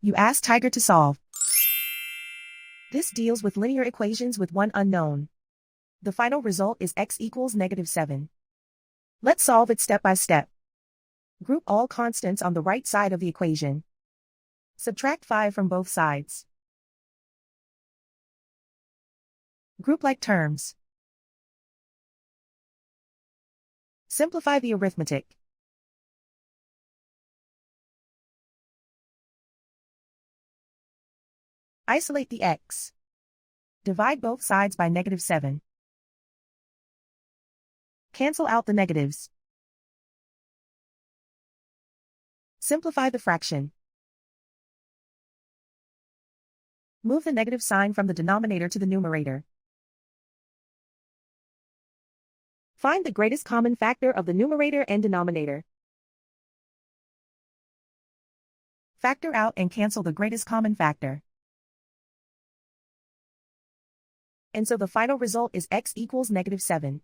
You ask Tiger to solve. This deals with linear equations with one unknown. The final result is x equals -7. Let's solve it step by step. Group all constants on the right side of the equation. Subtract 5 from both sides. Group like terms. Simplify the arithmetic. Isolate the x. Divide both sides by -7. Cancel out the negatives. Simplify the fraction. Move the negative sign from the denominator to the numerator. Find the greatest common factor of the numerator and denominator. Factor out and cancel the greatest common factor. And so the final result is x equals -7.